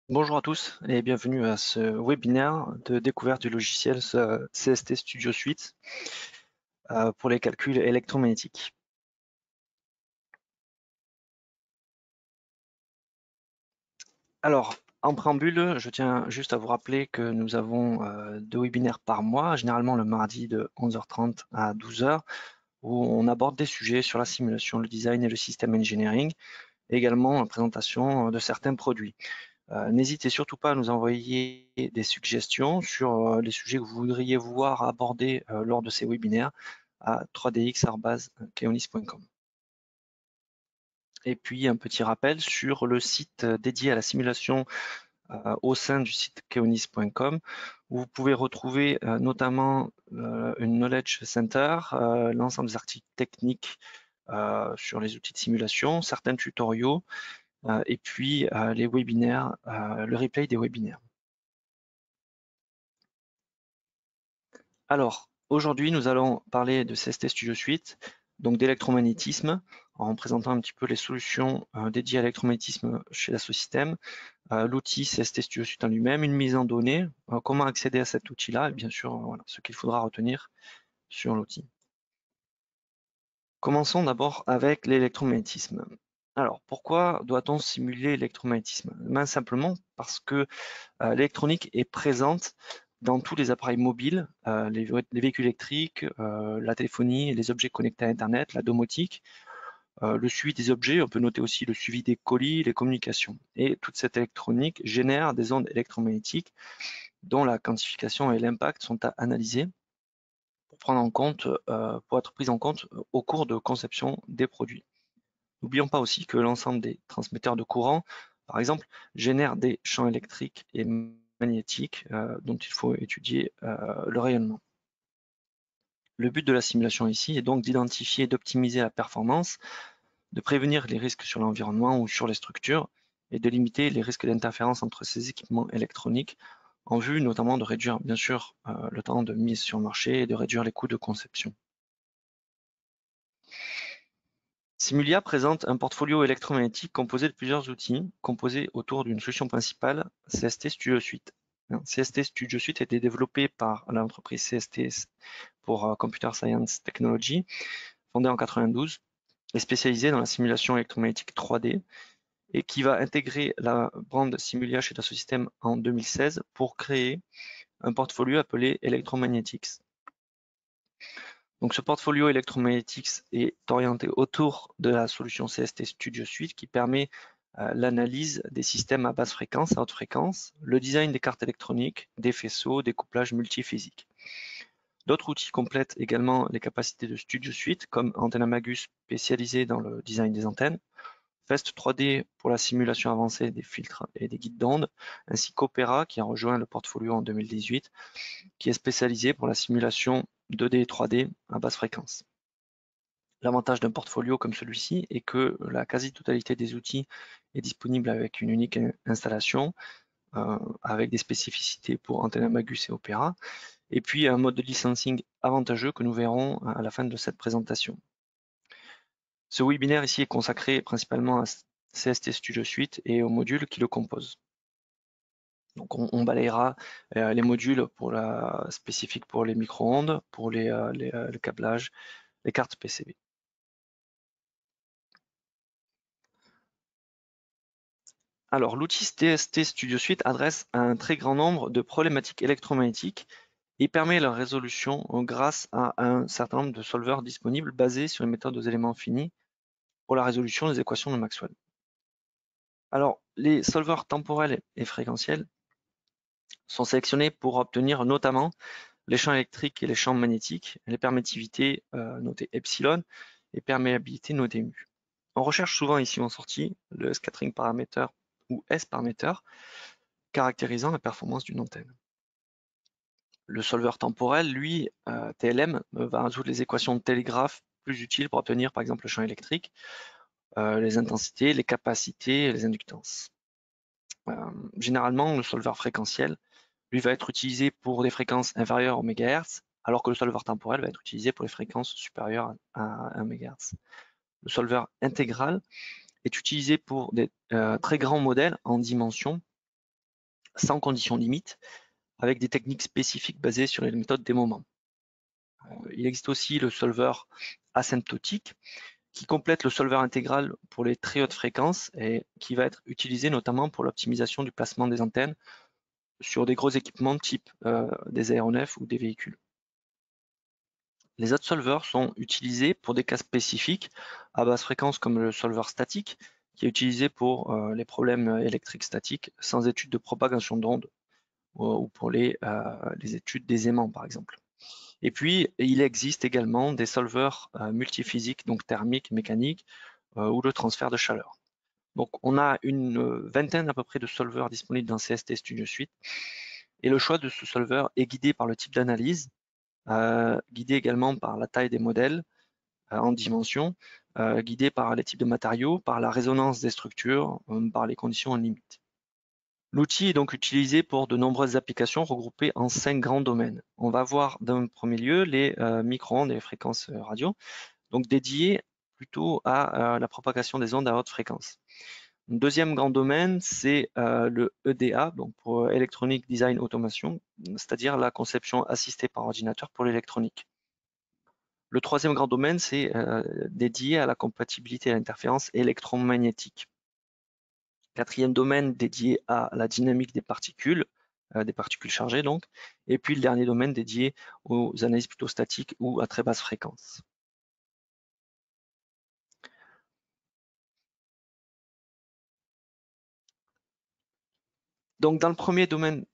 Bonjour à tous et bienvenue à ce webinaire de découverte du logiciel CST Studio Suite pour les calculs électromagnétiques. Alors, en préambule, je tiens juste à vous rappeler que nous avons 2 webinaires par mois, généralement le mardi de 11h30 à 12h, où on aborde des sujets sur la simulation, le design et le système engineering, et également la présentation de certains produits. N'hésitez surtout pas à nous envoyer des suggestions sur les sujets que vous voudriez voir abordés lors de ces webinaires à 3dx@keonis.com. Et puis un petit rappel sur le site dédié à la simulation au sein du site keonis.com, où vous pouvez retrouver notamment une Knowledge Center, l'ensemble des articles techniques sur les outils de simulation, certains tutoriaux, et puis les webinaires, le replay des webinaires. Alors, aujourd'hui, nous allons parler de CST Studio Suite, donc d'électromagnétisme, en présentant un petit peu les solutions dédiées à l'électromagnétisme chez Dassault Systèmes, l'outil CST Studio Suite en lui-même, une mise en données, comment accéder à cet outil-là, et bien sûr, voilà, ce qu'il faudra retenir sur l'outil. Commençons d'abord avec l'électromagnétisme. Alors, pourquoi doit-on simuler l'électromagnétisme? Simplement parce que l'électronique est présente dans tous les appareils mobiles, les véhicules électriques, la téléphonie, les objets connectés à Internet, la domotique, le suivi des objets, on peut noter aussi le suivi des colis, les communications. Et toute cette électronique génère des ondes électromagnétiques dont la quantification et l'impact sont à analyser pour être pris en compte au cours de conception des produits. N'oublions pas aussi que l'ensemble des transmetteurs de courant, par exemple, génèrent des champs électriques et magnétiques dont il faut étudier le rayonnement. Le but de la simulation ici est donc d'identifier et d'optimiser la performance, de prévenir les risques sur l'environnement ou sur les structures, et de limiter les risques d'interférence entre ces équipements électroniques, en vue notamment de réduire bien sûr le temps de mise sur le marché et de réduire les coûts de conception. Simulia présente un portfolio électromagnétique composé de plusieurs outils, composés autour d'une solution principale, CST Studio Suite. CST Studio Suite a été développé par l'entreprise CST pour Computer Science Technology, fondée en 92 et spécialisée dans la simulation électromagnétique 3D, et qui va intégrer la brand Simulia chez Dassault Systèmes en 2016 pour créer un portfolio appelé Electromagnetics. Donc ce portfolio Electromagnetics est orienté autour de la solution CST Studio Suite qui permet l'analyse des systèmes à basse fréquence, à haute fréquence, le design des cartes électroniques, des faisceaux, des couplages multiphysiques. D'autres outils complètent également les capacités de Studio Suite, comme Antennamagus spécialisé dans le design des antennes, Fest 3D pour la simulation avancée des filtres et des guides d'ondes, ainsi qu'Opera qui a rejoint le portfolio en 2018, qui est spécialisé pour la simulation 2D et 3D à basse fréquence. L'avantage d'un portfolio comme celui-ci est que la quasi-totalité des outils est disponible avec une unique installation, avec des spécificités pour Antennamagus et Opera, et puis un mode de licensing avantageux que nous verrons à la fin de cette présentation. Ce webinaire ici est consacré principalement à CST Studio Suite et aux modules qui le composent. Donc on balayera les modules spécifiques pour les micro-ondes, pour le câblage, les cartes PCB. Alors l'outil CST Studio Suite adresse un très grand nombre de problématiques électromagnétiques et permet leur résolution grâce à un certain nombre de solvers disponibles basés sur les méthodes aux éléments finis pour la résolution des équations de Maxwell. Alors, les solvers temporels et fréquentiels sont sélectionnés pour obtenir notamment les champs électriques et les champs magnétiques, les permittivités notées epsilon et perméabilité notée mu. On recherche souvent ici en sortie le scattering parameter ou S-parameter caractérisant la performance d'une antenne. Le solveur temporel, lui, TLM, va résoudre les équations de télégraphe plus utiles pour obtenir par exemple le champ électrique, les intensités, les capacités et les inductances. Généralement, le solveur fréquentiel, lui, va être utilisé pour des fréquences inférieures au MHz, alors que le solveur temporel va être utilisé pour les fréquences supérieures à 1 MHz. Le solveur intégral est utilisé pour des très grands modèles en dimension, sans conditions limites, avec des techniques spécifiques basées sur les méthodes des moments. Il existe aussi le solver asymptotique, qui complète le solver intégral pour les très hautes fréquences et qui va être utilisé notamment pour l'optimisation du placement des antennes sur des gros équipements type des aéronefs ou des véhicules. Les autres solvers sont utilisés pour des cas spécifiques à basse fréquence comme le solver statique, qui est utilisé pour les problèmes électriques statiques sans étude de propagation d'ondes ou pour les études des aimants par exemple. Et puis, il existe également des solvers multiphysiques, donc thermiques, mécaniques, ou de transfert de chaleur. Donc, on a une vingtaine à peu près de solvers disponibles dans CST Studio Suite. Et le choix de ce solver est guidé par le type d'analyse, guidé également par la taille des modèles en dimension, guidé par les types de matériaux, par la résonance des structures, par les conditions en limite. L'outil est donc utilisé pour de nombreuses applications regroupées en 5 grands domaines. On va voir d'un premier lieu les micro-ondes et les fréquences radio, donc dédiés plutôt à la propagation des ondes à haute fréquence. Un deuxième grand domaine, c'est le EDA, donc pour Electronic Design Automation, c'est-à-dire la conception assistée par ordinateur pour l'électronique. Le troisième grand domaine, c'est dédié à la compatibilité à l'interférence électromagnétique. Quatrième domaine dédié à la dynamique des particules chargées donc. Et puis le dernier domaine dédié aux analyses plutôt statiques ou à très basse fréquence. Donc dans le premier domaine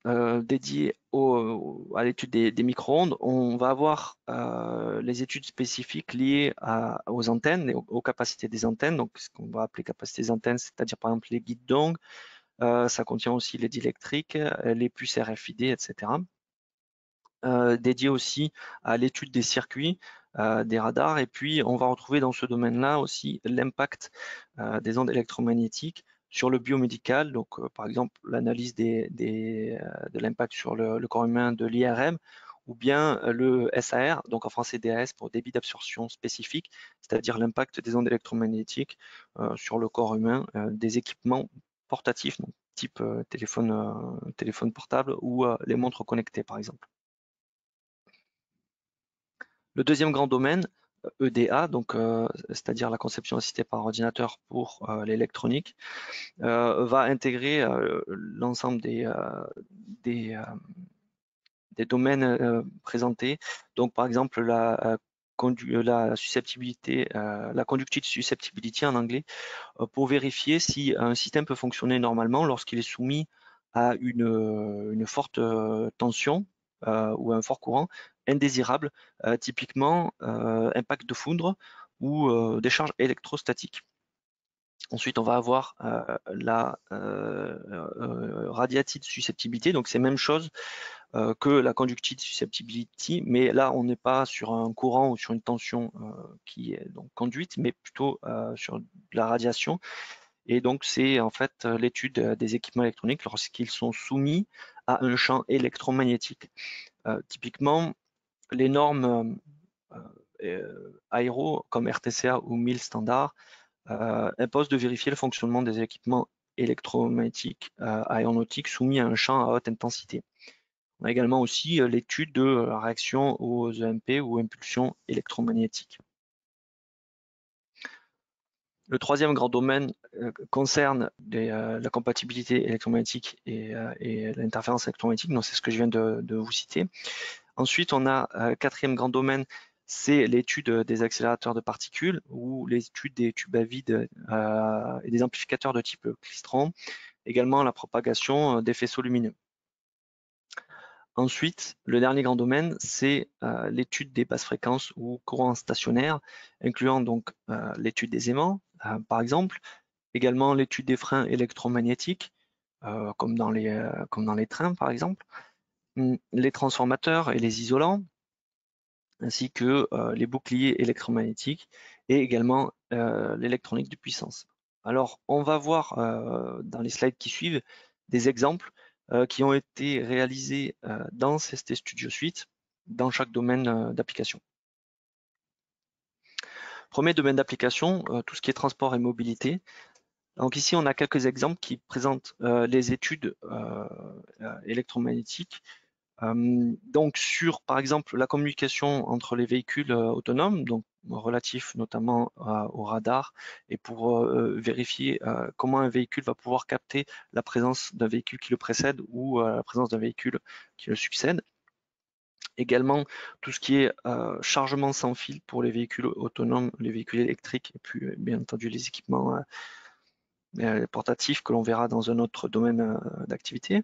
dédié à l'étude des micro-ondes, on va avoir les études spécifiques liées aux antennes et aux capacités des antennes, donc ce qu'on va appeler capacité des antennes, c'est-à-dire par exemple les guides d'ongles, ça contient aussi les diélectriques, les puces RFID, etc. Dédié aussi à l'étude des circuits, des radars, et puis on va retrouver dans ce domaine-là aussi l'impact des ondes électromagnétiques sur le biomédical, donc par exemple l'analyse de l'impact sur le corps humain de l'IRM, ou bien le SAR, donc en français DAS pour débit d'absorption spécifique, c'est-à-dire l'impact des ondes électromagnétiques sur le corps humain, des équipements portatifs, donc type téléphone portable ou les montres connectées par exemple. Le deuxième grand domaine, EDA, donc c'est-à-dire la conception assistée par ordinateur pour l'électronique, va intégrer l'ensemble des domaines présentés. Donc par exemple la susceptibilité, la conductive susceptibility en anglais, pour vérifier si un système peut fonctionner normalement lorsqu'il est soumis à une forte tension ou un fort courant indésirable, typiquement impact de foudre ou des charges électrostatiques. Ensuite, on va avoir la radiative susceptibilité, donc c'est même chose que la conductive susceptibility, mais là on n'est pas sur un courant ou sur une tension qui est donc conduite, mais plutôt sur de la radiation. Et donc c'est en fait l'étude des équipements électroniques lorsqu'ils sont soumis à un champ électromagnétique. Typiquement, les normes aéro comme RTCA ou 1000 standard imposent de vérifier le fonctionnement des équipements électromagnétiques aéronautiques soumis à un champ à haute intensité. On a également aussi l'étude de la réaction aux EMP ou impulsions électromagnétiques. Le troisième grand domaine concerne la compatibilité électromagnétique et l'interférence électromagnétique, donc c'est ce que je viens de vous citer. Ensuite, on a quatrième grand domaine, c'est l'étude des accélérateurs de particules ou l'étude des tubes à vide et des amplificateurs de type klystron, également la propagation des faisceaux lumineux. Ensuite, le dernier grand domaine, c'est l'étude des basses fréquences ou courants stationnaires, incluant donc l'étude des aimants, par exemple, également l'étude des freins électromagnétiques, comme dans les trains par exemple, les transformateurs et les isolants, ainsi que les boucliers électromagnétiques et également l'électronique de puissance. Alors, on va voir dans les slides qui suivent des exemples qui ont été réalisés dans CST Studio Suite dans chaque domaine d'application. Premier domaine d'application, tout ce qui est transport et mobilité. Donc ici, on a quelques exemples qui présentent les études électromagnétiques. Donc sur, par exemple, la communication entre les véhicules autonomes, donc relatif notamment au radar, et pour vérifier comment un véhicule va pouvoir capter la présence d'un véhicule qui le précède ou la présence d'un véhicule qui le succède. Également, tout ce qui est chargement sans fil pour les véhicules autonomes, les véhicules électriques, et puis bien entendu les équipements portatifs que l'on verra dans un autre domaine d'activité.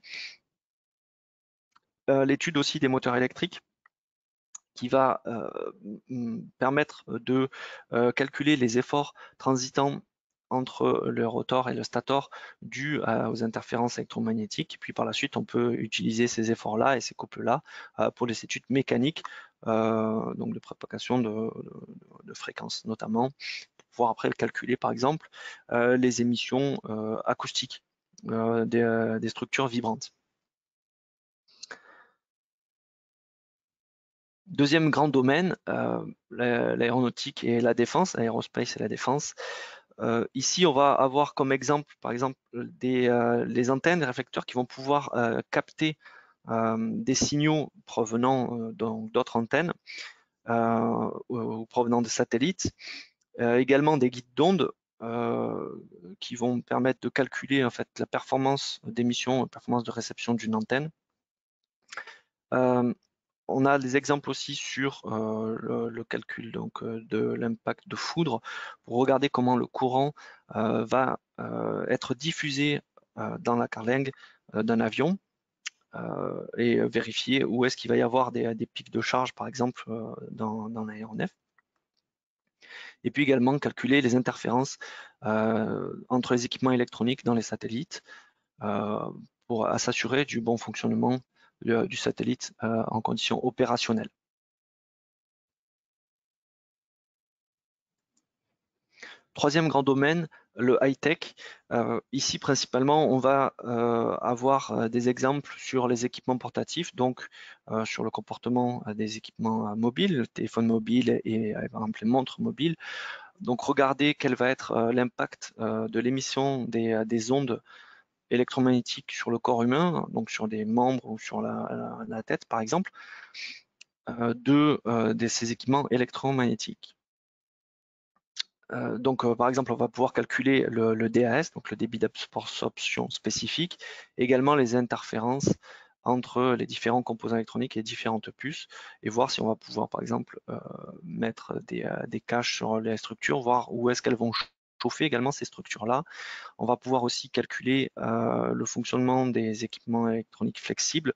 L'étude aussi des moteurs électriques, qui va permettre de calculer les efforts transitant entre le rotor et le stator dus aux interférences électromagnétiques. Et puis par la suite, on peut utiliser ces efforts-là et ces couples-là pour les études mécaniques, donc de propagation de fréquences notamment, pour pouvoir après calculer par exemple les émissions acoustiques des structures vibrantes. Deuxième grand domaine, l'aéronautique et la défense, l'aérospace et la défense. Ici, on va avoir comme exemple, par exemple, les antennes, les réflecteurs qui vont pouvoir capter des signaux provenant d'autres antennes ou provenant de satellites. Également des guides d'ondes qui vont permettre de calculer en fait la performance d'émission, la performance de réception d'une antenne. On a des exemples aussi sur le calcul donc, de l'impact de foudre pour regarder comment le courant va être diffusé dans la carlingue d'un avion et vérifier où est-ce qu'il va y avoir des pics de charge, par exemple, dans l'aéronef. Et puis également calculer les interférences entre les équipements électroniques dans les satellites pour s'assurer du bon fonctionnement du satellite en conditions opérationnelles. Troisième grand domaine, le high-tech. Ici, principalement, on va avoir des exemples sur les équipements portatifs, donc sur le comportement des équipements mobiles, le téléphone mobile et par exemple les montres mobiles. Donc, regarder quel va être l'impact de l'émission des ondes électromagnétiques sur le corps humain, donc sur des membres ou sur la tête, par exemple, de ces équipements électromagnétiques. Donc, par exemple, on va pouvoir calculer le DAS, donc le débit d'absorption spécifique, également les interférences entre les différents composants électroniques et différentes puces, et voir si on va pouvoir, par exemple, mettre des caches sur les structures, voir où est-ce qu'elles vont chauffer également ces structures-là. On va pouvoir aussi calculer le fonctionnement des équipements électroniques flexibles,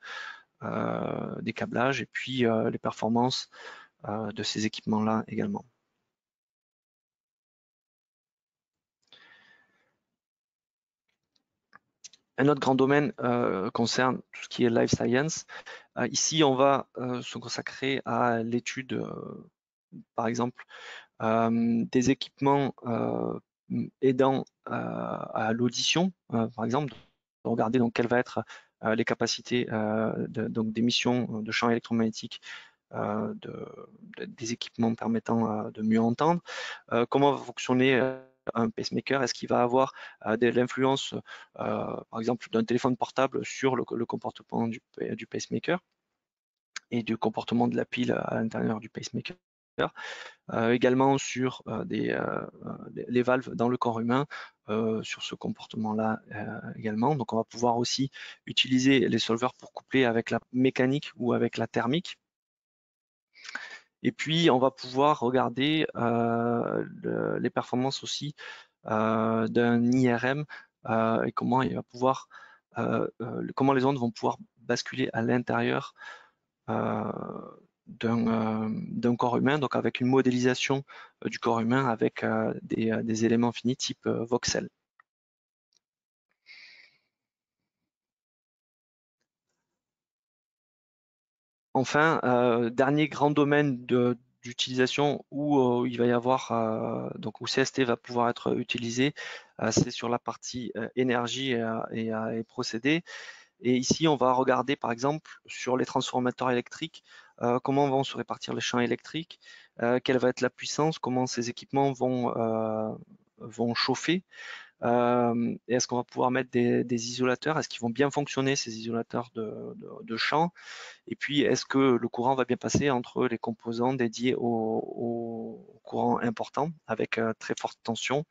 des câblages, et puis les performances de ces équipements-là également. Un autre grand domaine concerne tout ce qui est life science. Ici, on va se consacrer à l'étude, par exemple, des équipements aidant à l'audition, par exemple, de regarder donc quelles vont être les capacités d'émission de champs électromagnétiques des équipements permettant de mieux entendre, comment va fonctionner un pacemaker, est-ce qu'il va avoir de l'influence, par exemple, d'un téléphone portable sur le comportement du pacemaker et du comportement de la pile à l'intérieur du pacemaker. Également sur les valves dans le corps humain, sur ce comportement-là également. Donc on va pouvoir aussi utiliser les solvers pour coupler avec la mécanique ou avec la thermique. Et puis, on va pouvoir regarder les performances aussi d'un IRM et comment il va pouvoir, comment les ondes vont pouvoir basculer à l'intérieur d'un corps humain, donc avec une modélisation du corps humain avec des éléments finis type voxel. Enfin, dernier grand domaine d'utilisation où il va y avoir, donc où CST va pouvoir être utilisé, c'est sur la partie énergie et procédés. Et ici, on va regarder par exemple sur les transformateurs électriques, comment vont se répartir les champs électriques, quelle va être la puissance, comment ces équipements vont chauffer, Est-ce qu'on va pouvoir mettre des isolateurs? Est-ce qu'ils vont bien fonctionner, ces isolateurs de champ? Et puis, est-ce que le courant va bien passer entre les composants dédiés au courant important avec très forte tension?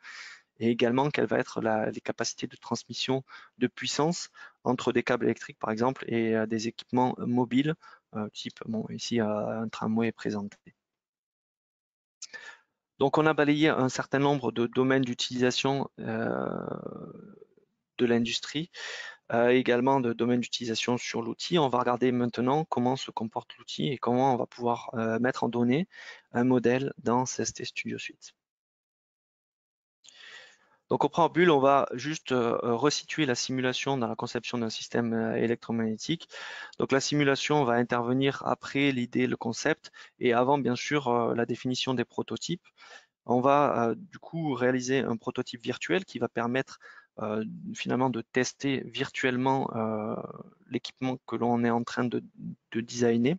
Et également, quelles vont être les capacités de transmission de puissance entre des câbles électriques, par exemple, et des équipements mobiles, type, bon, ici, un tramway est présenté. Donc, on a balayé un certain nombre de domaines d'utilisation de l'industrie, également de domaines d'utilisation sur l'outil. On va regarder maintenant comment se comporte l'outil et comment on va pouvoir mettre en données un modèle dans CST Studio Suite. Donc au préambule, on va juste resituer la simulation dans la conception d'un système électromagnétique. Donc la simulation va intervenir après l'idée, le concept, et avant bien sûr la définition des prototypes. On va du coup réaliser un prototype virtuel qui va permettre finalement de tester virtuellement l'équipement que l'on est en train de designer,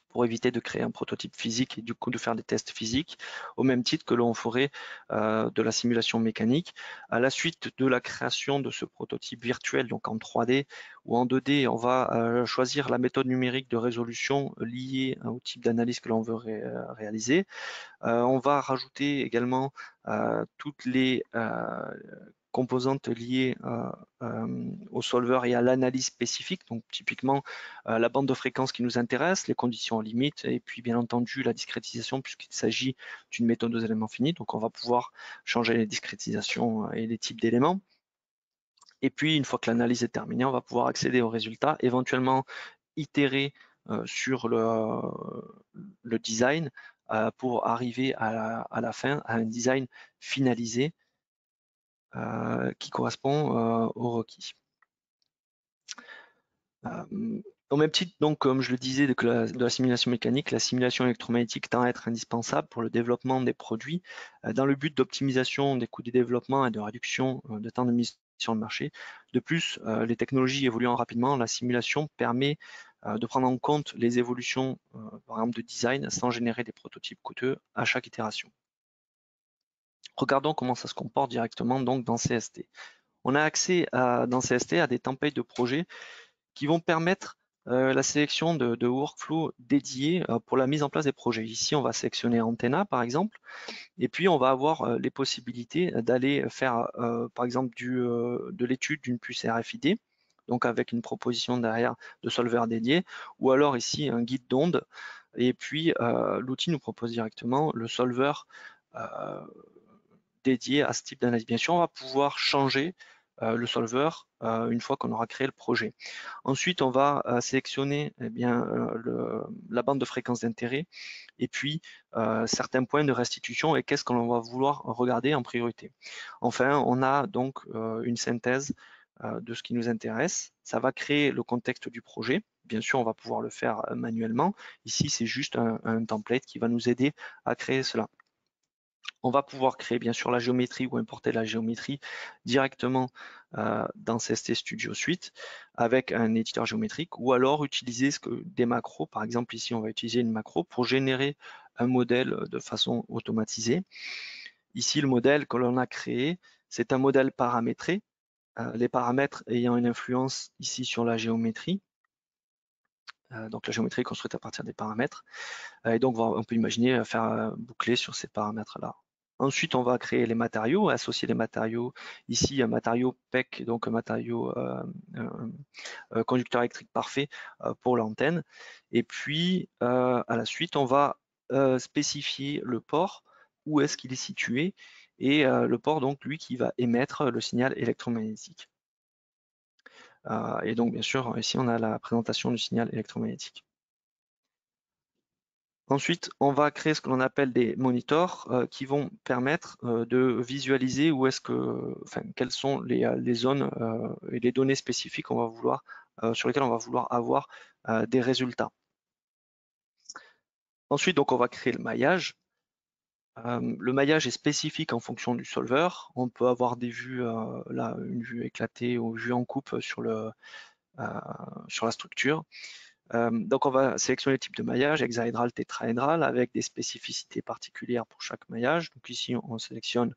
pour éviter de créer un prototype physique et du coup de faire des tests physiques, au même titre que l'on ferait de la simulation mécanique. À la suite de la création de ce prototype virtuel, donc en 3D ou en 2D, on va choisir la méthode numérique de résolution liée au type d'analyse que l'on veut réaliser. On va rajouter également toutes les composantes liées au solver et à l'analyse spécifique, donc typiquement la bande de fréquence qui nous intéresse, les conditions limites, et puis bien entendu la discrétisation puisqu'il s'agit d'une méthode aux éléments finis, donc on va pouvoir changer les discrétisations et les types d'éléments. Et puis une fois que l'analyse est terminée, on va pouvoir accéder aux résultats, éventuellement itérer sur le design pour arriver à la fin à un design finalisé qui correspond aux requis. Au même titre, donc, comme je le disais, de la simulation mécanique, la simulation électromagnétique tend à être indispensable pour le développement des produits dans le but d'optimisation des coûts de développement et de réduction de temps de mise sur le marché. De plus, les technologies évoluant rapidement, la simulation permet de prendre en compte les évolutions, par exemple, de design sans générer des prototypes coûteux à chaque itération. Regardons comment ça se comporte directement donc dans CST. On a accès dans CST à des templates de projets qui vont permettre la sélection de workflows dédiés pour la mise en place des projets. Ici, on va sélectionner Antenna, par exemple, et puis on va avoir les possibilités d'aller faire, par exemple, de l'étude d'une puce RFID, donc avec une proposition derrière de solver dédié, ou alors ici un guide d'onde, et puis l'outil nous propose directement le solver dédié à ce type d'analyse. Bien sûr, on va pouvoir changer le solver une fois qu'on aura créé le projet. Ensuite, on va sélectionner la bande de fréquence d'intérêt et puis certains points de restitution et qu'est-ce qu'on va vouloir regarder en priorité. Enfin, on a donc une synthèse de ce qui nous intéresse. Ça va créer le contexte du projet. Bien sûr, on va pouvoir le faire manuellement. Ici, c'est juste un template qui va nous aider à créer cela. On va pouvoir créer bien sûr la géométrie ou importer la géométrie directement dans CST Studio Suite avec un éditeur géométrique ou alors utiliser des macros. Par exemple, ici, on va utiliser une macro pour générer un modèle de façon automatisée. Ici, le modèle que l'on a créé, c'est un modèle paramétré, les paramètres ayant une influence ici sur la géométrie. Donc la géométrie est construite à partir des paramètres. Et donc, on peut imaginer faire boucler sur ces paramètres-là. Ensuite, on va créer les matériaux, associer les matériaux. Ici, un matériau PEC, donc un matériau conducteur électrique parfait pour l'antenne. Et puis, à la suite, on va spécifier le port, où est-ce qu'il est situé, et le port, donc, lui, qui va émettre le signal électromagnétique. Et donc, bien sûr, ici, on a la présentation du signal électromagnétique. Ensuite, on va créer ce que l'on appelle des monitors qui vont permettre de visualiser où est-ce que, enfin, quelles sont les zones et les données spécifiques on va vouloir, sur lesquelles on va vouloir avoir des résultats. Ensuite, donc, on va créer le maillage. Le maillage est spécifique en fonction du solver. On peut avoir des vues, là, une vue éclatée ou une vue en coupe sur la structure. Donc on va sélectionner le type de maillage, hexaédral, tétraédral, avec des spécificités particulières pour chaque maillage. Donc ici, on sélectionne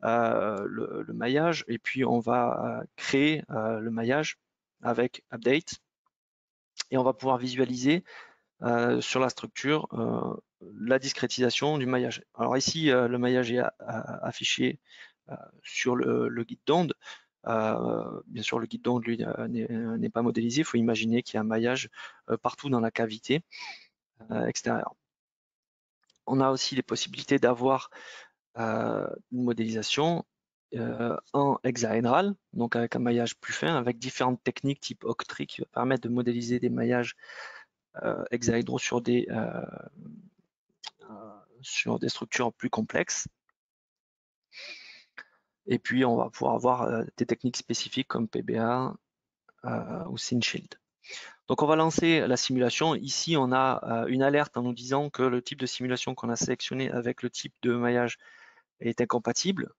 le maillage, et puis on va créer le maillage avec update, et on va pouvoir visualiser sur la structure la discrétisation du maillage. Alors ici, le maillage est affiché sur le guide d'onde. Bien sûr, le guide d'onde, lui, n'est pas modélisé. Il faut imaginer qu'il y a un maillage partout dans la cavité extérieure. On a aussi les possibilités d'avoir une modélisation en hexaédral, donc avec un maillage plus fin, avec différentes techniques type octree qui va permettre de modéliser des maillages hexaédrals sur des structures plus complexes. Et puis, on va pouvoir avoir des techniques spécifiques comme PBA ou SceneShield. Donc, on va lancer la simulation. Ici, on a une alerte en nous disant que le type de simulation qu'on a sélectionné avec le type de maillage est incompatible.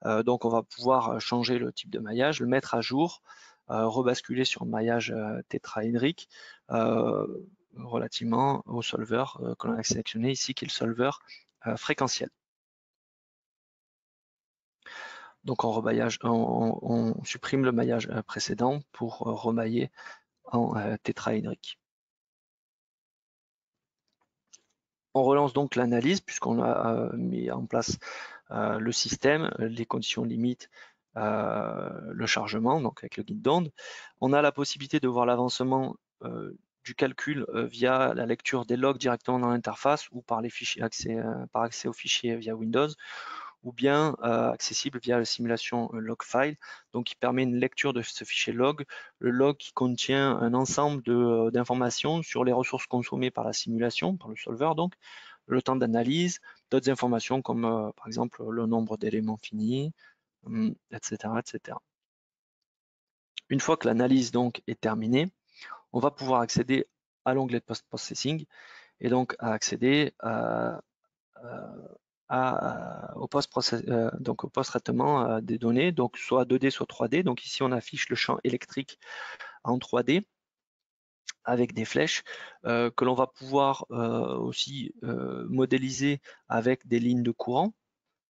Donc, on va pouvoir changer le type de maillage, le mettre à jour, rebasculer sur maillage tétraédrique relativement au solver que l'on a sélectionné ici, qui est le solver fréquentiel. Donc on supprime le maillage précédent pour remailler en tétraédrique. On relance donc l'analyse puisqu'on a mis en place le système, les conditions limites, le chargement, donc avec le guide d'onde. On a la possibilité de voir l'avancement du calcul via la lecture des logs directement dans l'interface ou par les fichiers par accès aux fichiers via Windows, ou bien accessible via la simulation log file, donc qui permet une lecture de ce fichier log, le log qui contient un ensemble d'informations sur les ressources consommées par la simulation, par le solver donc, le temps d'analyse, d'autres informations comme par exemple le nombre d'éléments finis, etc., etc. Une fois que l'analyse donc est terminée, on va pouvoir accéder à l'onglet de post-processing et donc à accéder au post-traitement des données, donc soit 2D, soit 3D. Donc ici, on affiche le champ électrique en 3D avec des flèches que l'on va pouvoir aussi modéliser avec des lignes de courant,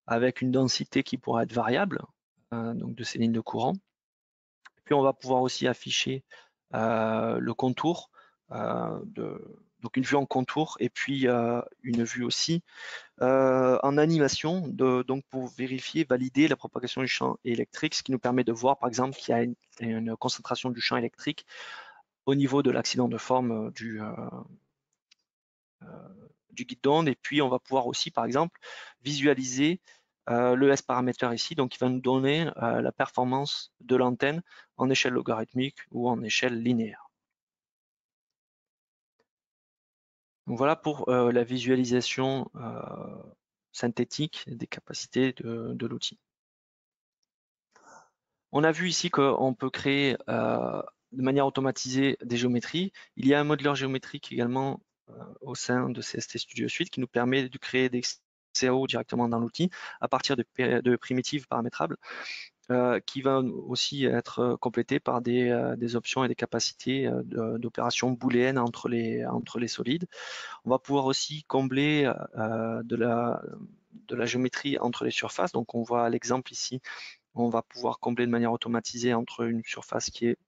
avec une densité qui pourra être variable, donc de ces lignes de courant. Puis on va pouvoir aussi afficher le contour, donc une vue en contour et puis une vue aussi en animation, donc pour vérifier, valider la propagation du champ électrique, ce qui nous permet de voir par exemple qu'il y a une concentration du champ électrique au niveau de l'accident de forme du guide d'onde. Et puis on va pouvoir aussi par exemple visualiser le S-paraméter ici, donc il va nous donner la performance de l'antenne en échelle logarithmique ou en échelle linéaire. Donc voilà pour la visualisation synthétique des capacités de l'outil. On a vu ici qu'on peut créer de manière automatisée des géométries. Il y a un modeleur géométrique également au sein de CST Studio Suite qui nous permet de créer des CAO directement dans l'outil à partir de primitives paramétrables qui va aussi être complété par des options et des capacités d'opération booléenne entre les solides. On va pouvoir aussi combler de la géométrie entre les surfaces. Donc on voit l'exemple ici, on va pouvoir combler de manière automatisée entre une surface qui est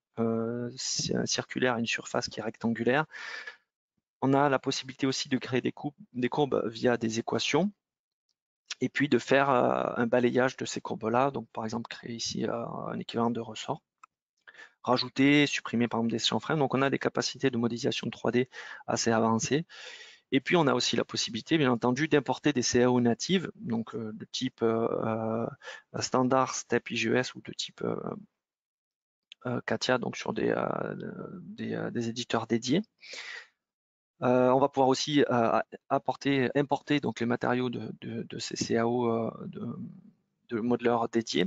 circulaire et une surface qui est rectangulaire. On a la possibilité aussi de créer des courbes via des équations et puis de faire un balayage de ces courbes-là. Donc par exemple créer ici un équivalent de ressort. Rajouter, supprimer par exemple des chanfreins. Donc on a des capacités de modélisation 3D assez avancées. Et puis on a aussi la possibilité, bien entendu, d'importer des CAO natives, donc de type standard STEP IGES ou de type CATIA, donc sur des éditeurs dédiés. On va pouvoir aussi importer donc les matériaux de ces CAO de modeleurs dédiés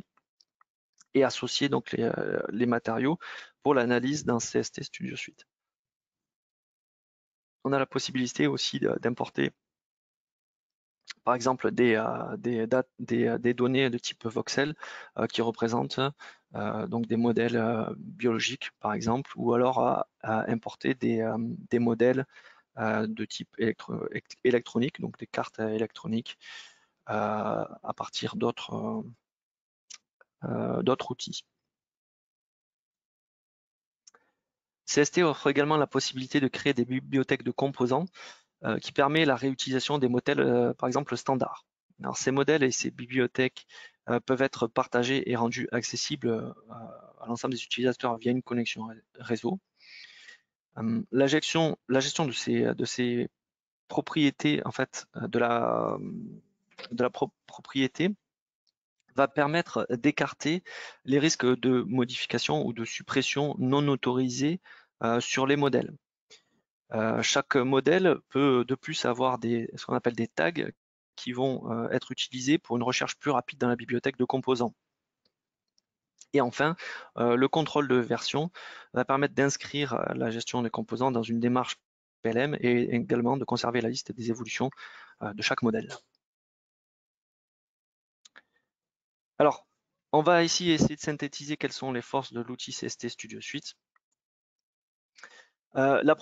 et associer donc les matériaux pour l'analyse dans CST Studio Suite. On a la possibilité aussi d'importer par exemple des données de type voxel qui représentent donc des modèles biologiques par exemple, ou alors à importer des modèles de type électronique, donc des cartes électroniques à partir d'autres d'autres outils. CST offre également la possibilité de créer des bibliothèques de composants qui permet la réutilisation des modèles, par exemple standards. Alors, ces modèles et ces bibliothèques peuvent être partagés et rendus accessibles à l'ensemble des utilisateurs via une connexion réseau. La gestion de ces propriétés, en fait, de la propriété va permettre d'écarter les risques de modification ou de suppression non autorisée sur les modèles. Chaque modèle peut de plus avoir ce qu'on appelle des tags qui vont être utilisés pour une recherche plus rapide dans la bibliothèque de composants. Et enfin, le contrôle de version va permettre d'inscrire la gestion des composants dans une démarche PLM et également de conserver la liste des évolutions de chaque modèle. Alors, on va ici essayer de synthétiser quelles sont les forces de l'outil CST Studio Suite. Le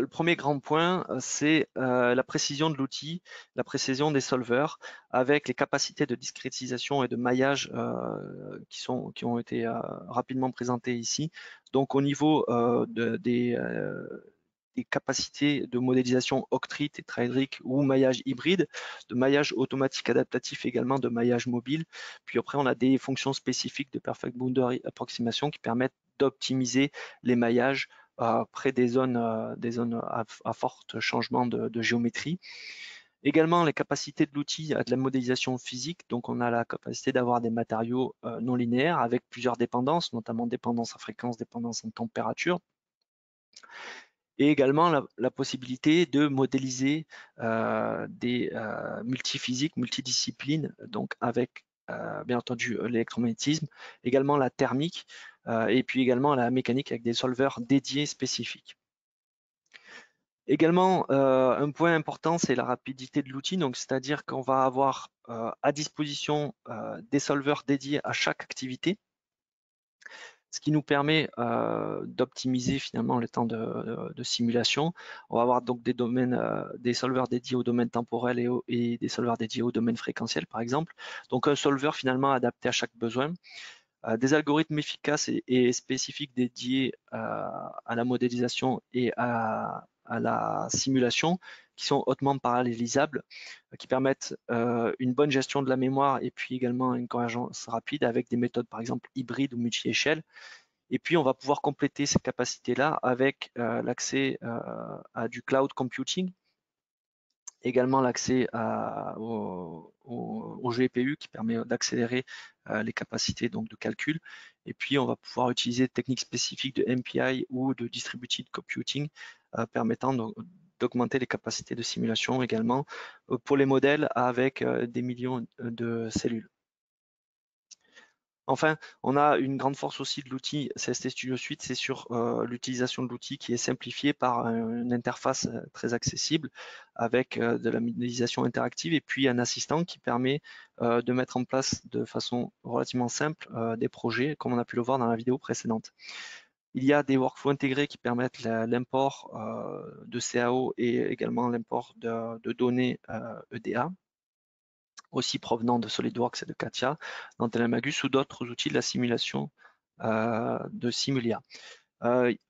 premier grand point, c'est la précision de l'outil, la précision des solvers, avec les capacités de discrétisation et de maillage qui ont été rapidement présentées ici. Donc au niveau des capacités de modélisation Octrit et Tridric ou maillage hybride, de maillage automatique adaptatif également, de maillage mobile. Puis après, on a des fonctions spécifiques de Perfect Boundary Approximation qui permettent d'optimiser les maillages près des zones à fort changement de géométrie. Également, les capacités de l'outil à de la modélisation physique. Donc, on a la capacité d'avoir des matériaux non linéaires avec plusieurs dépendances, notamment dépendance en fréquence, dépendance en température. Et également la possibilité de modéliser des multiphysiques, multidisciplines, donc avec bien entendu l'électromagnétisme, également la thermique et puis également la mécanique avec des solvers dédiés spécifiques. Également, un point important, c'est la rapidité de l'outil, donc c'est-à-dire qu'on va avoir à disposition des solvers dédiés à chaque activité, ce qui nous permet d'optimiser finalement le temps de simulation. On va avoir donc des domaines, des solvers dédiés au domaine temporel et des solvers dédiés au domaine fréquentiel, par exemple. Donc un solver finalement adapté à chaque besoin. Des algorithmes efficaces et spécifiques dédiés à la modélisation et à la simulation qui sont hautement parallélisables, qui permettent une bonne gestion de la mémoire et puis également une convergence rapide avec des méthodes par exemple hybrides ou multi-échelles. Et puis on va pouvoir compléter ces capacités-là avec l'accès à du cloud computing, également l'accès au GPU qui permet d'accélérer les capacités donc, de calcul. Et puis, on va pouvoir utiliser des techniques spécifiques de MPI ou de distributed computing permettant d'augmenter les capacités de simulation également pour les modèles avec des millions de cellules. Enfin, on a une grande force aussi de l'outil CST Studio Suite, c'est sur l'utilisation de l'outil qui est simplifié par une interface très accessible avec de la modélisation interactive et puis un assistant qui permet de mettre en place de façon relativement simple des projets comme on a pu le voir dans la vidéo précédente. Il y a des workflows intégrés qui permettent l'import de CAO et également l'import de données EDA, aussi provenant de SolidWorks et de CATIA, dans Telemagus ou d'autres outils de la simulation de Simulia.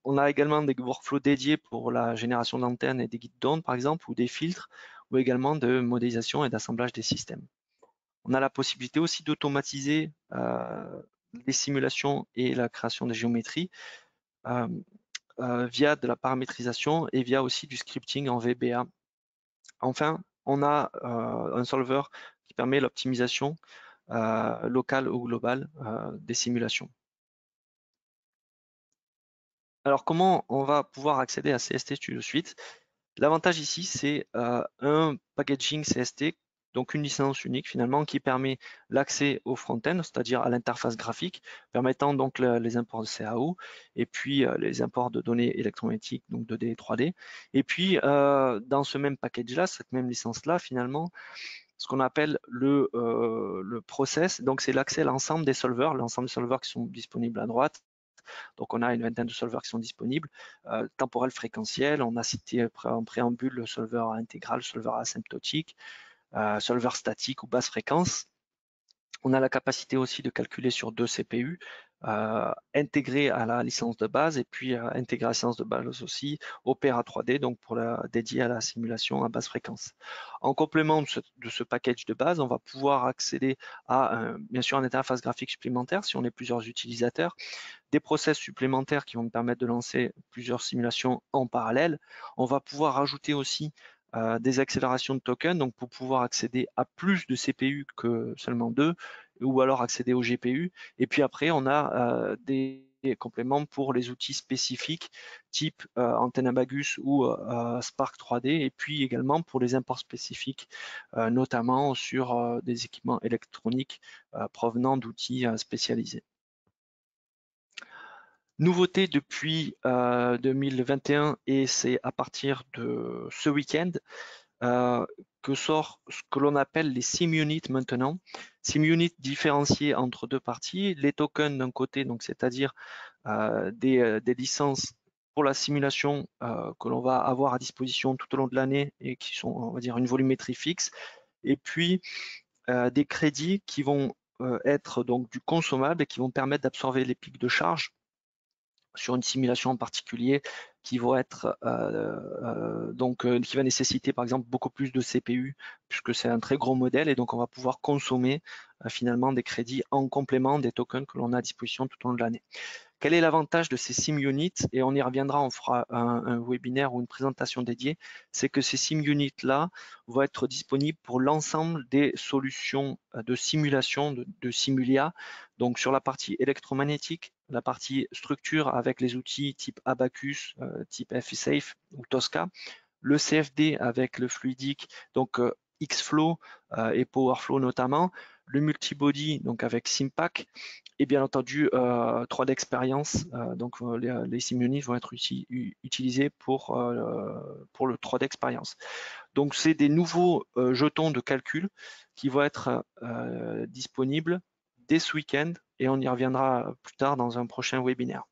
On a également des workflows dédiés pour la génération d'antennes et des guides d'ondes, par exemple, ou des filtres, ou également de modélisation et d'assemblage des systèmes. On a la possibilité aussi d'automatiser les simulations et la création des géométries via de la paramétrisation et via aussi du scripting en VBA. Enfin, on a un solver qui permet l'optimisation locale ou globale des simulations. Alors, comment on va pouvoir accéder à CST Studio Suite? L'avantage ici, c'est un packaging CST, donc une licence unique finalement, qui permet l'accès au front-end, c'est-à-dire à l'interface graphique, permettant donc les imports de CAO, et puis les imports de données électromagnétiques, donc 2D et 3D. Et puis, dans ce même package-là, cette même licence-là, finalement, ce qu'on appelle le process, donc c'est l'accès à l'ensemble des solvers qui sont disponibles à droite. Donc on a une vingtaine de solvers qui sont disponibles, temporel, fréquentiel, on a cité en préambule le solver intégral, le solver asymptotique, solver statique ou basse fréquence. On a la capacité aussi de calculer sur 2 CPU, intégrés à la licence de base et puis intégré à la licence de base aussi, Opera 3D, donc dédié à la simulation à basse fréquence. En complément de ce package de base, on va pouvoir accéder à bien sûr une interface graphique supplémentaire si on est plusieurs utilisateurs, des process supplémentaires qui vont me permettre de lancer plusieurs simulations en parallèle. On va pouvoir rajouter aussi des accélérations de tokens, donc pour pouvoir accéder à plus de CPU que seulement 2, ou alors accéder au GPU. Et puis après, on a des compléments pour les outils spécifiques type Antennabagus ou Spark 3D, et puis également pour les imports spécifiques, notamment sur des équipements électroniques provenant d'outils spécialisés. Nouveauté depuis 2021, et c'est à partir de ce week-end que sort ce que l'on appelle les SimUnit maintenant. SimUnit différencié entre deux parties, les tokens d'un côté, donc c'est-à-dire des licences pour la simulation que l'on va avoir à disposition tout au long de l'année et qui sont, on va dire, une volumétrie fixe, et puis des crédits qui vont être donc du consommable et qui vont permettre d'absorber les pics de charge sur une simulation en particulier qui va être qui va nécessiter par exemple beaucoup plus de CPU puisque c'est un très gros modèle, et donc on va pouvoir consommer finalement des crédits en complément des tokens que l'on a à disposition tout au long de l'année. Quel est l'avantage de ces SimUnits? Et on y reviendra, on fera un webinaire ou une présentation dédiée. C'est que ces SimUnits-là vont être disponibles pour l'ensemble des solutions de simulation, de Simulia. Donc sur la partie électromagnétique, la partie structure avec les outils type Abacus, type FSafe ou Tosca, le CFD avec le fluidique, donc Xflow et PowerFlow notamment, le multibody donc avec Simpack, et bien entendu 3D Experience. Donc les SimUnits vont être utilisés pour le 3D Experience. Donc c'est des nouveaux jetons de calcul qui vont être disponibles dès ce week-end, et on y reviendra plus tard dans un prochain webinaire.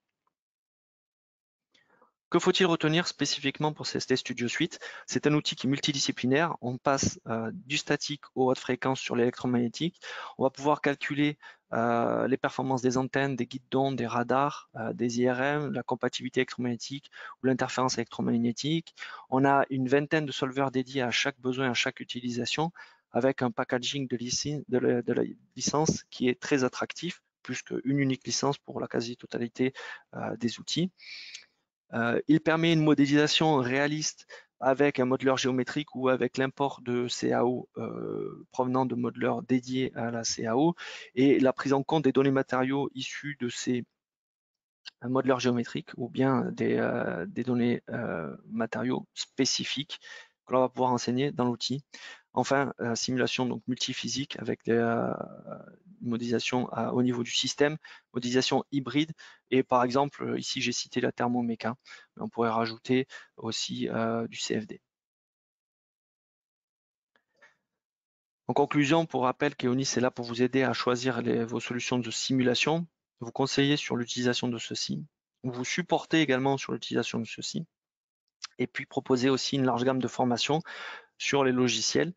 Que faut-il retenir spécifiquement pour CST Studio Suite? C'est un outil qui est multidisciplinaire. On passe du statique aux hautes fréquences sur l'électromagnétique. On va pouvoir calculer les performances des antennes, des guides d'ondes, des radars, des IRM, la compatibilité électromagnétique ou l'interférence électromagnétique. On a une vingtaine de solveurs dédiés à chaque besoin, à chaque utilisation, avec un packaging de la licence qui est très attractif, plus qu'une unique licence pour la quasi-totalité des outils. Il permet une modélisation réaliste avec un modeleur géométrique ou avec l'import de CAO provenant de modeleurs dédiés à la CAO, et la prise en compte des données matériaux issues de ces modeleurs géométriques ou bien des données matériaux spécifiques que l'on va pouvoir enseigner dans l'outil. Enfin, simulation donc multiphysique avec des modélisation au niveau du système, modélisation hybride, et par exemple, ici j'ai cité la thermoméca, mais on pourrait rajouter aussi du CFD. En conclusion, pour rappel, Keonis est là pour vous aider à choisir vos solutions de simulation, vous conseiller sur l'utilisation de ceci, vous supporter également sur l'utilisation de ceci, et puis proposer aussi une large gamme de formations sur les logiciels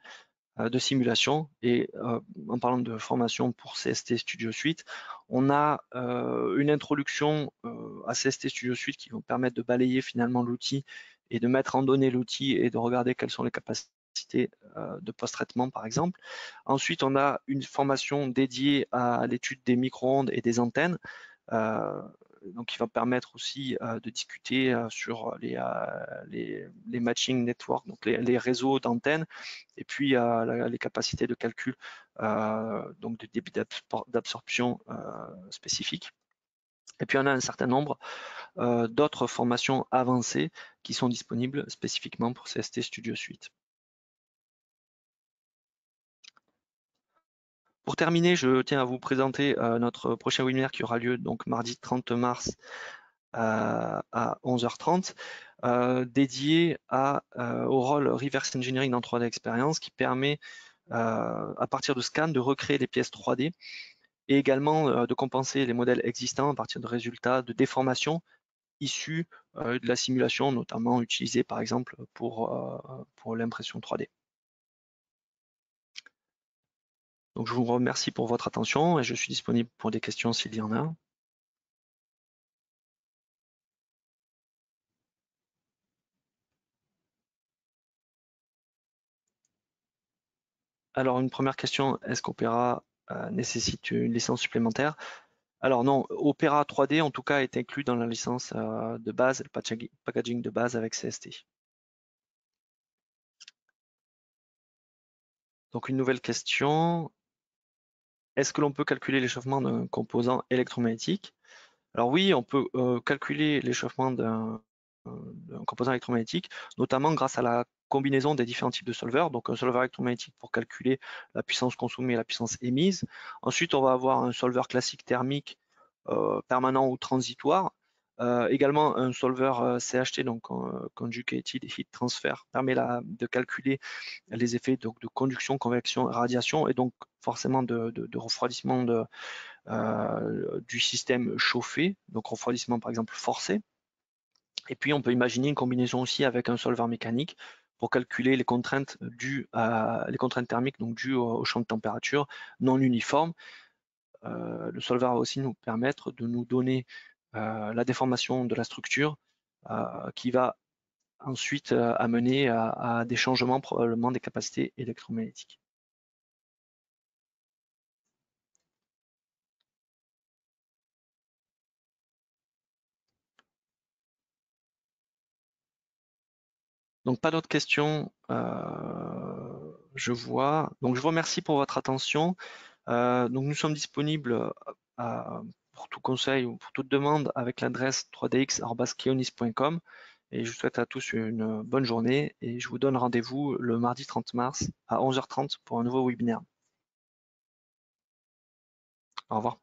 de simulation. Et en parlant de formation pour CST Studio Suite, on a une introduction à CST Studio Suite qui va permettre de balayer finalement l'outil et de mettre en données l'outil et de regarder quelles sont les capacités de post-traitement par exemple. Ensuite, on a une formation dédiée à l'étude des micro-ondes et des antennes, donc qui va permettre aussi de discuter sur les matching networks, donc les réseaux d'antennes, et puis les capacités de calcul, donc de débit d'absorption spécifiques. Et puis on a un certain nombre d'autres formations avancées qui sont disponibles spécifiquement pour CST Studio Suite. Pour terminer, je tiens à vous présenter notre prochain webinaire qui aura lieu donc mardi 30 mars à 11h30, dédié au rôle Reverse Engineering dans 3D Experience, qui permet à partir de scans de recréer les pièces 3D et également de compenser les modèles existants à partir de résultats de déformation issus de la simulation, notamment utilisés par exemple pour l'impression 3D. Donc je vous remercie pour votre attention et je suis disponible pour des questions s'il y en a. Alors une première question, est-ce qu'Opera nécessite une licence supplémentaire? Alors non, Opera 3D en tout cas est inclus dans la licence de base, le packaging de base avec CST. Donc une nouvelle question, est-ce que l'on peut calculer l'échauffement d'un composant électromagnétique? Alors oui, on peut calculer l'échauffement d'un composant électromagnétique, notamment grâce à la combinaison des différents types de solveurs. Donc un solveur électromagnétique pour calculer la puissance consommée et la puissance émise. Ensuite, on va avoir un solveur classique thermique permanent ou transitoire. Également un solveur CHT, donc Conjugated Heat Transfer, permet de calculer les effets de conduction, convection, radiation et donc forcément de refroidissement du système chauffé, donc refroidissement par exemple forcé. Et puis on peut imaginer une combinaison aussi avec un solveur mécanique pour calculer les contraintes les contraintes thermiques, donc dues au champ de température non uniforme. Le solveur va aussi nous permettre de nous donner la déformation de la structure qui va ensuite amener à des changements probablement des capacités électromagnétiques. Donc pas d'autres questions, je vois. Donc je vous remercie pour votre attention. Donc nous sommes disponibles pour tout conseil ou pour toute demande avec l'adresse 3dx@keonis.com et je vous souhaite à tous une bonne journée et je vous donne rendez-vous le mardi 30 mars à 11h30 pour un nouveau webinaire. Au revoir.